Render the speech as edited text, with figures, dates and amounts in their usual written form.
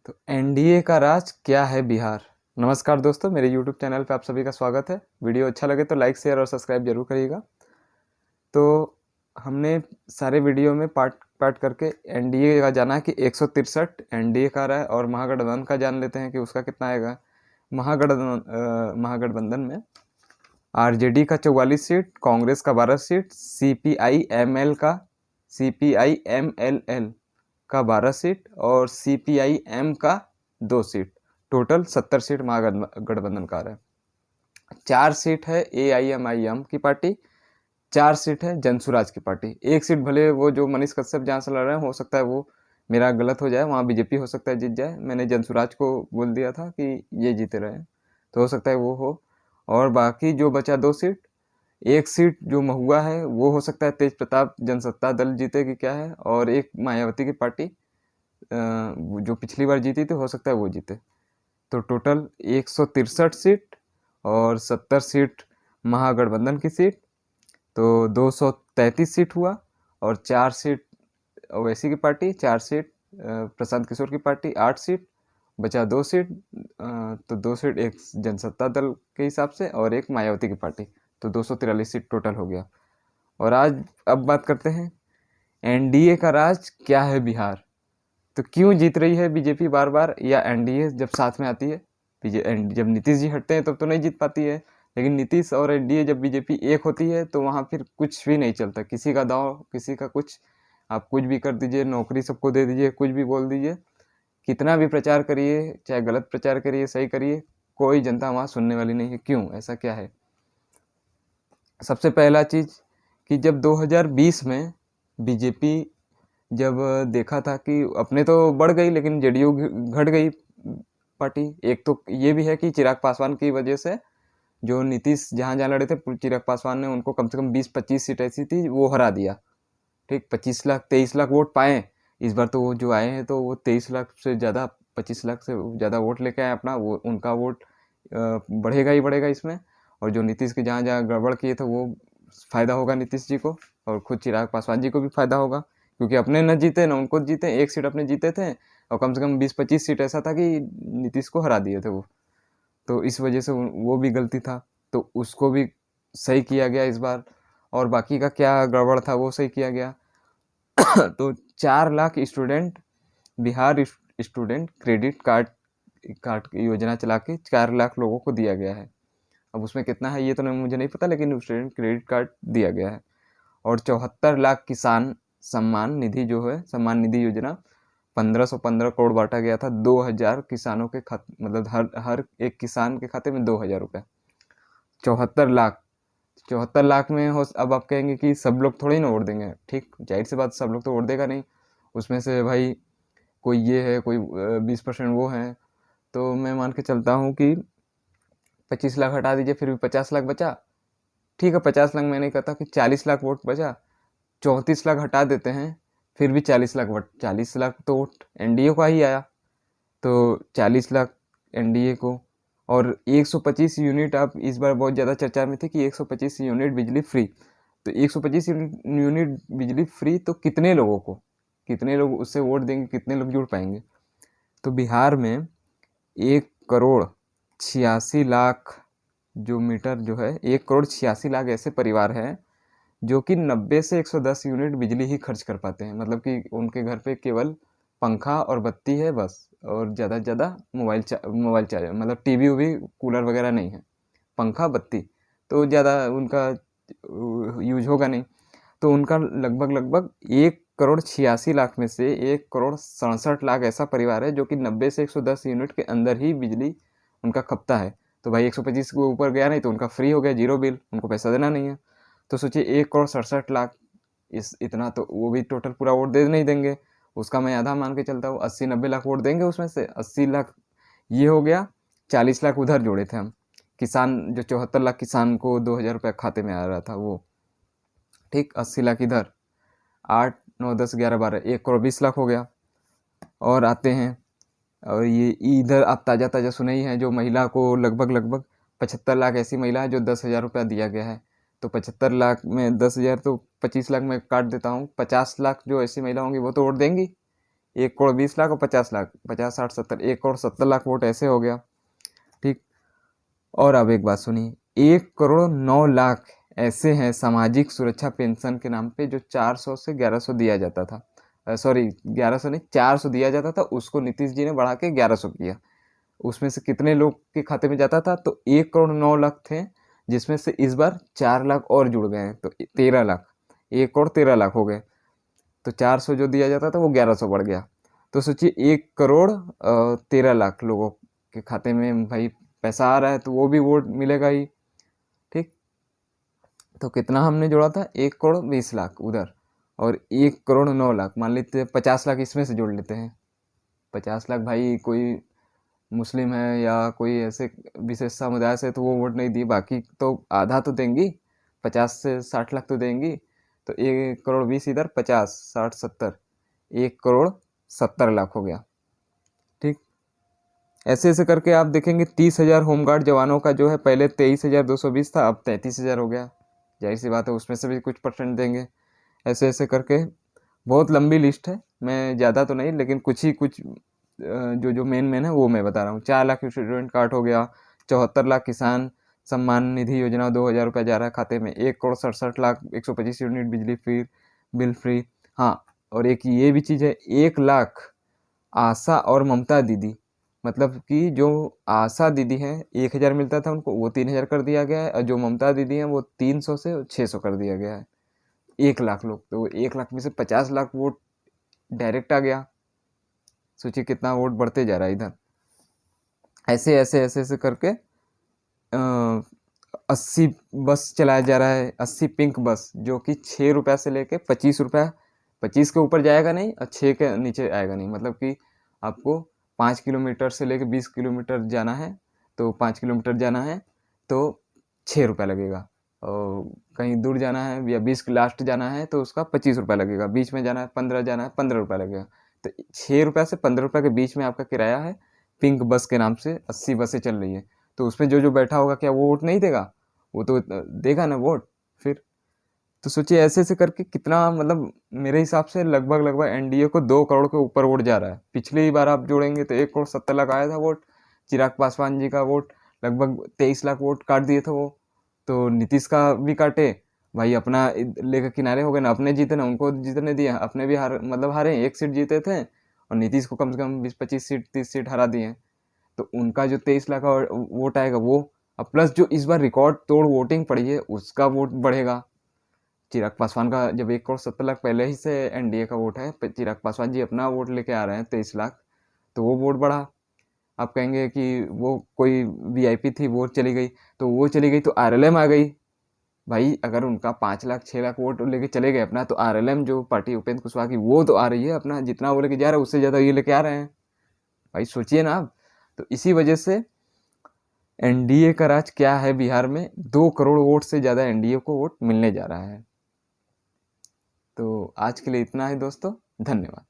तो एनडीए का राज क्या है बिहार। नमस्कार दोस्तों, मेरे यूट्यूब चैनल पे आप सभी का स्वागत है। वीडियो अच्छा लगे तो लाइक शेयर और सब्सक्राइब जरूर करिएगा। तो हमने सारे वीडियो में पार्ट पार्ट करके एनडीए का जाना है कि 163 एनडीए का रहा है, और महागठबंधन का जान लेते हैं कि उसका कितना आएगा। महागठबंधन में आरजेडी का 44 सीट, कांग्रेस का 12 सीट, सीपीआईएमएल का 12 सीट और सीपीआईएम का 2 सीट, टोटल 70 सीट महागठबंधन का रहा है। 4 सीट है एआईएमआईएम की पार्टी, 4 सीट है जनसुराज की पार्टी। एक सीट भले वो जो मनीष कश्यप जहाँ से लड़ रहे हैं, हो सकता है वो मेरा गलत हो जाए, वहाँ बीजेपी हो सकता है जीत जाए। मैंने जनसुराज को बोल दिया था कि ये जीते रहे, तो हो सकता है वो हो। और बाकी जो बचा 2 सीट, एक सीट जो महुआ है वो हो सकता है तेज प्रताप जनसत्ता दल जीते कि क्या है, और एक मायावती की पार्टी जो पिछली बार जीती थी, हो सकता है वो जीते। तो टोटल 163 सीट और 70 सीट महागठबंधन की सीट, तो 233 सीट हुआ। और 4 सीट ओवैसी की पार्टी, 4 सीट प्रशांत किशोर की पार्टी, 8 सीट बचा 2 सीट, तो 2 सीट एक जनसत्ता दल के हिसाब से और एक मायावती की पार्टी, तो 243 सीट टोटल हो गया। और आज अब बात करते हैं एनडीए का राज क्या है बिहार। तो क्यों जीत रही है बीजेपी बार बार, या एनडीए जब साथ में आती है। जब नीतीश जी हटते हैं तब तो नहीं जीत पाती है, लेकिन नीतीश और एनडीए जब बीजेपी एक होती है तो वहाँ फिर कुछ भी नहीं चलता। किसी का दांव, किसी का कुछ, आप कुछ भी कर दीजिए, नौकरी सबको दे दीजिए, कुछ भी बोल दीजिए, कितना भी प्रचार करिए, चाहे गलत प्रचार करिए सही करिए, कोई जनता वहाँ सुनने वाली नहीं है। क्यों, ऐसा क्या है? सबसे पहला चीज़ कि जब 2020 में बीजेपी जब देखा था कि अपने तो बढ़ गई लेकिन जेडीयू घट गई पार्टी। एक तो ये भी है कि चिराग पासवान की वजह से जो नीतीश जहाँ जहाँ लड़े थे, चिराग पासवान ने उनको कम से कम 20-25 सीट ऐसी थी वो हरा दिया। ठीक, 23 लाख वोट पाए। इस बार तो वो जो आए हैं तो वो 23 लाख से ज़्यादा, 25 लाख से ज़्यादा वोट लेके आए अपना। वो उनका वोट बढ़ेगा ही बढ़ेगा इसमें। और जो नीतीश के जहाँ जहाँ गड़बड़ किए थे वो फ़ायदा होगा नीतीश जी को, और खुद चिराग पासवान जी को भी फ़ायदा होगा, क्योंकि अपने न जीते न उनको जीते। एक सीट अपने जीते थे और कम से कम 20-25 सीट ऐसा था कि नीतीश को हरा दिए थे वो। तो इस वजह से वो भी गलती था, तो उसको भी सही किया गया इस बार। और बाकी का क्या गड़बड़ था वो सही किया गया। तो 4 lakh student, Bihar student credit card card की योजना चला के 4 लाख लोगों को दिया गया है। अब उसमें कितना है ये तो मुझे नहीं पता, लेकिन स्टूडेंट क्रेडिट कार्ड दिया गया है। और 74 लाख किसान सम्मान निधि जो है, सम्मान निधि योजना 1515 करोड़ बांटा गया था। 2000 किसानों के खाते, मतलब हर एक किसान के खाते में 2000 रुपये। 74 लाख में हो। अब आप कहेंगे कि सब लोग थोड़ी ना वोट देंगे। ठीक, जाहिर सी बात, सब लोग तो वोट देगा नहीं। उसमें से भाई कोई ये है, कोई 20% वो है। तो मैं मान के चलता हूँ कि 25 लाख हटा दीजिए, फिर भी 50 लाख बचा। ठीक है, 50 लाख मैं नहीं कहता कि 40 लाख वोट बचा। 34 लाख हटा देते हैं, फिर भी 40 लाख वोट, 40 लाख तो वोट एनडीए का ही आया। तो 40 लाख एनडीए को। और 125 यूनिट, आप इस बार बहुत ज़्यादा चर्चा में थे कि 125 यूनिट बिजली फ्री। तो 125 यूनिट बिजली फ्री, तो कितने लोगों को, कितने लोग उससे वोट देंगे, कितने लोग जुड़ पाएंगे? तो बिहार में 1,86,00,000 जो मीटर जो है, 1,86,00,000 ऐसे परिवार हैं जो कि 90 से 110 यूनिट बिजली ही खर्च कर पाते हैं। मतलब कि उनके घर पे केवल पंखा और बत्ती है बस, और ज़्यादा से ज़्यादा मोबाइल चार्जर, मतलब टीवी भी, कूलर वगैरह नहीं है, पंखा बत्ती। तो ज़्यादा उनका यूज होगा नहीं। तो उनका लगभग 1,86,00,000 में से 1,67,00,000 ऐसा परिवार है जो कि 90 से 110 यूनिट के अंदर ही बिजली उनका खपता है। तो भाई 125 के ऊपर गया नहीं तो उनका फ्री हो गया, जीरो बिल, उनको पैसा देना नहीं है। तो सोचिए 1,67,00,000, इतना तो वो भी टोटल पूरा वोट दे नहीं देंगे। उसका मैं आधा मान के चलता हूँ, 80-90 लाख वोट देंगे। उसमें से 80 लाख ये हो गया, 40 लाख उधर जोड़े थे हम, किसान जो 74 लाख किसान को 2,000 रुपये खाते में आ रहा था वो। ठीक, 80 लाख इधर, 8, 9, 10, 11, 12, 1,20,00,000 हो गया। और आते हैं, और ये इधर आप ताज़ा ताज़ा सुने ही हैं, जो महिला को लगभग 75 लाख ऐसी महिला है जो 10,000 रुपया दिया गया है। तो 75 लाख में 10,000 तो 25 लाख में काट देता हूँ, 50 लाख जो ऐसी महिला होंगी वो तो वोट देंगी। 1,20,00,000 और 50 लाख, 50, 60, 70, 1,70,00,000 वोट ऐसे हो गया। ठीक। और अब एक बात सुनिए, 1,09,00,000 ऐसे हैं सामाजिक सुरक्षा पेंशन के नाम पे जो 400 से 1100 दिया जाता था। सॉरी, 1100 नहीं, 400 दिया जाता था, उसको नीतीश जी ने बढ़ा के 1100 किया। उसमें से कितने लोग के खाते में जाता था? तो 1,09,00,000 थे, जिसमें से इस बार 4 लाख और जुड़ गए हैं, तो 13 लाख, 1,13,00,000 हो गए। तो 400 जो दिया जाता था वो 1100 बढ़ गया। तो सोचिए 1,13,00,000 लोगों के खाते में भाई पैसा आ रहा है, तो वो भी वोट मिलेगा ही। ठीक। तो कितना हमने जोड़ा था? 1,20,00,000 उधर, और 1,09,00,000, मान लेते हैं 50 लाख इसमें से जोड़ लेते हैं। 50 लाख भाई कोई मुस्लिम है या कोई ऐसे विशेष समुदाय से तो वो वोट नहीं दी, बाकी तो आधा तो देंगी, 50 से 60 लाख तो देंगी। तो 1,20,00,000 इधर, 50, 60, 70, 1,70,00,000 हो गया। ठीक। ऐसे ऐसे करके आप देखेंगे 30,000 होमगार्ड जवानों का जो है, पहले 23,220 था, अब 33,000 हो गया। जाहिर सी बात है उसमें से भी कुछ परसेंट देंगे। ऐसे ऐसे करके बहुत लंबी लिस्ट है, मैं ज़्यादा तो नहीं, लेकिन कुछ ही कुछ जो जो मेन है वो मैं बता रहा हूँ। 4 लाख स्टूडेंट कार्ड हो गया, 74 लाख किसान सम्मान निधि योजना 2,000 रुपये जा रहा है खाते में, 1,67,00,000 125 यूनिट बिजली फ्री, बिल फ्री। हाँ, और एक ये भी चीज़ है, 1 लाख आशा और ममता दीदी, मतलब कि जो आशा दीदी हैं 1,000 मिलता था उनको, वो 3,000 कर दिया गया है, और जो ममता दीदी हैं वो 300 से 600 कर दिया गया है। 1 लाख लोग, तो 1 लाख में से 50 लाख वोट डायरेक्ट आ गया। सोचिए कितना वोट बढ़ते जा रहा है इधर। ऐसे ऐसे ऐसे ऐसे करके 80 बस चलाया जा रहा है, 80 पिंक बस, जो कि 6 रुपया से लेके 25 रुपया, 25 के ऊपर जाएगा नहीं और 6 के नीचे आएगा नहीं। मतलब कि आपको 5 किलोमीटर से लेके 20 किलोमीटर जाना है, तो 5 किलोमीटर जाना है तो 6 रुपया लगेगा, और कहीं दूर जाना है या 20 लास्ट जाना है तो उसका 25 रुपया लगेगा, बीच में जाना है 15 जाना है 15 रुपया लगेगा। तो 6 रुपया से 15 रुपया के बीच में आपका किराया है। पिंक बस के नाम से 80 बसें चल रही है, तो उसमें जो जो बैठा होगा क्या वो वोट नहीं देगा? वो तो देगा ना वोट फिर। तो सोचिए ऐसे ऐसे करके कितना, मतलब मेरे हिसाब से लगभग लगभग एनडीए को 2 करोड़ के ऊपर वोट जा रहा है। पिछली बार आप जोड़ेंगे तो 1,70,00,000 आया था वोट, चिराग पासवान जी का वोट लगभग 23 लाख वोट काट दिए थे वो। तो नीतीश का भी काटे भाई, अपना लेकर किनारे हो गए ना, अपने जीते ना उनको जीतने दिए, अपने भी हार, मतलब हारे, 1 सीट जीते थे, और नीतीश को कम से कम 20-25 सीट 30 सीट हरा दिए। तो उनका जो 23 लाख का वोट आएगा वो, अब प्लस जो इस बार रिकॉर्ड तोड़ वोटिंग पड़ी है उसका वोट बढ़ेगा। चिराग पासवान का जब 1,70,00,000 पहले ही से एनडीए का वोट है, चिराग पासवान जी अपना वोट लेके आ रहे हैं 23 लाख, तो वो वोट बढ़ा। आप कहेंगे कि वो कोई वीआईपी थी वो चली गई, तो वो चली गई तो आरएलएम आ गई। भाई अगर उनका 5 लाख 6 लाख वोट लेके चले गए अपना, तो आरएलएम जो पार्टी उपेंद्र कुशवाहा की, वो तो आ रही है अपना, जितना वो लेके जा रहा है उससे ज़्यादा ये लेके आ रहे हैं। भाई सोचिए ना आप। तो इसी वजह से एनडीए का राज क्या है बिहार में, 2 करोड़ वोट से ज़्यादा एनडीए को वोट मिलने जा रहा है। तो आज के लिए इतना है दोस्तों, धन्यवाद।